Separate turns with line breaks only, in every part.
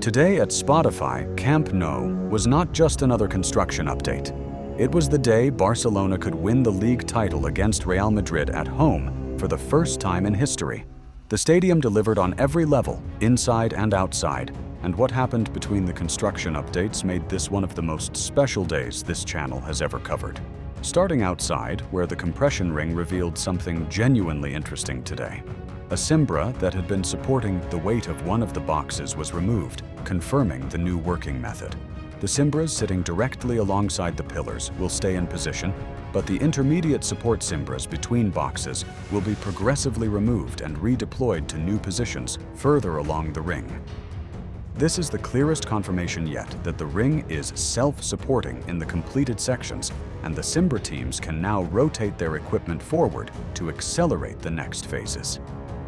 Today at Spotify Camp Nou was not just another construction update. It was the day Barcelona could win the league title against Real Madrid at home for the first time in history. The stadium delivered on every level, inside and outside, and what happened between the construction updates made this one of the most special days this channel has ever covered. Starting outside, where the compression ring revealed something genuinely interesting today. A cimbra that had been supporting the weight of one of the boxes was removed, confirming the new working method. The cimbras sitting directly alongside the pillars will stay in position, but the intermediate support cimbras between boxes will be progressively removed and redeployed to new positions further along the ring. This is the clearest confirmation yet that the ring is self-supporting in the completed sections, and the cimbra teams can now rotate their equipment forward to accelerate the next phases.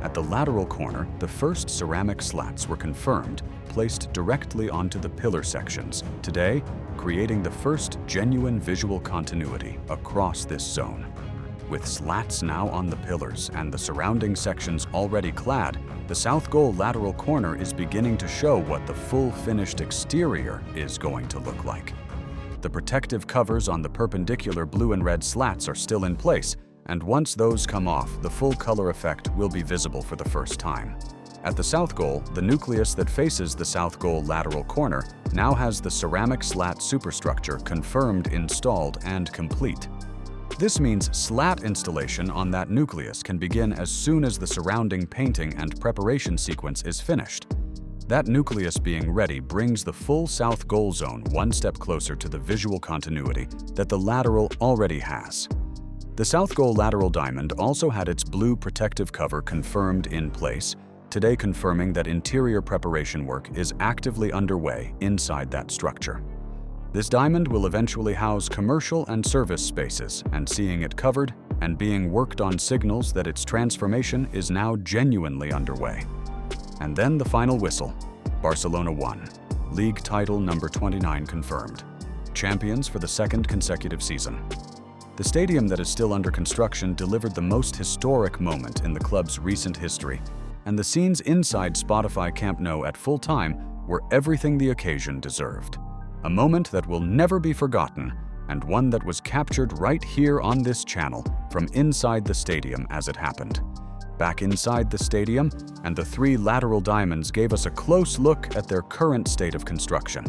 At the lateral corner, the first ceramic slats were confirmed, placed directly onto the pillar sections, today creating the first genuine visual continuity across this zone. With slats now on the pillars and the surrounding sections already clad, the south goal lateral corner is beginning to show what the full finished exterior is going to look like. The protective covers on the perpendicular blue and red slats are still in place, and once those come off, the full color effect will be visible for the first time. At the south goal, the nucleus that faces the south goal lateral corner now has the ceramic slat superstructure confirmed, installed, and complete. This means slat installation on that nucleus can begin as soon as the surrounding painting and preparation sequence is finished. That nucleus being ready brings the full south goal zone one step closer to the visual continuity that the lateral already has. The south goal lateral diamond also had its blue protective cover confirmed in place, today confirming that interior preparation work is actively underway inside that structure. This diamond will eventually house commercial and service spaces, and seeing it covered and being worked on signals that its transformation is now genuinely underway. And then the final whistle. Barcelona won. League title number 29 confirmed. Champions for the second consecutive season. The stadium that is still under construction delivered the most historic moment in the club's recent history, and the scenes inside Spotify Camp Nou at full time were everything the occasion deserved. A moment that will never be forgotten, and one that was captured right here on this channel from inside the stadium as it happened. Back inside the stadium, and the three lateral diamonds gave us a close look at their current state of construction.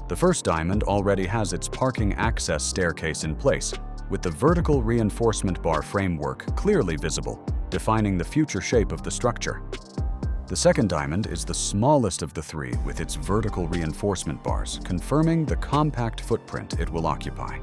The first diamond already has its parking access staircase in place, with the vertical reinforcement bar framework clearly visible, defining the future shape of the structure. The second diamond is the smallest of the three with its vertical reinforcement bars, confirming the compact footprint it will occupy.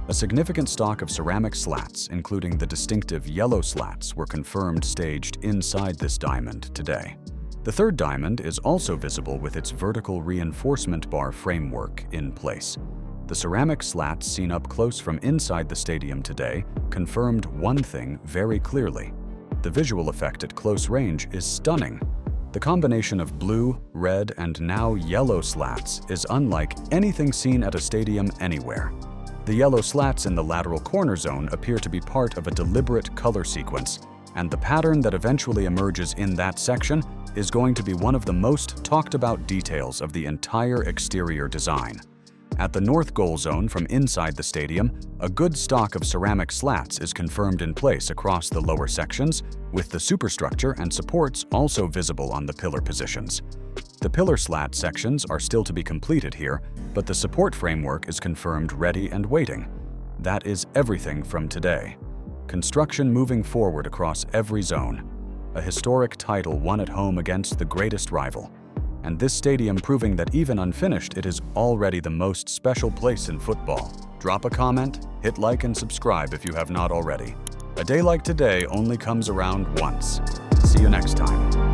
A significant stock of ceramic slats, including the distinctive yellow slats, were confirmed staged inside this diamond today. The third diamond is also visible with its vertical reinforcement bar framework in place. The ceramic slats seen up close from inside the stadium today confirmed one thing very clearly. The visual effect at close range is stunning. The combination of blue, red, and now yellow slats is unlike anything seen at a stadium anywhere. The yellow slats in the lateral corner zone appear to be part of a deliberate color sequence, and the pattern that eventually emerges in that section is going to be one of the most talked about details of the entire exterior design. At the north goal zone from inside the stadium, a good stock of ceramic slats is confirmed in place across the lower sections, with the superstructure and supports also visible on the pillar positions. The pillar slat sections are still to be completed here, but the support framework is confirmed ready and waiting. That is everything from today. Construction moving forward across every zone. A historic title won at home against the greatest rival. And this stadium proving that even unfinished, it is already the most special place in football. Drop a comment, hit like and subscribe if you have not already. A day like today only comes around once. See you next time.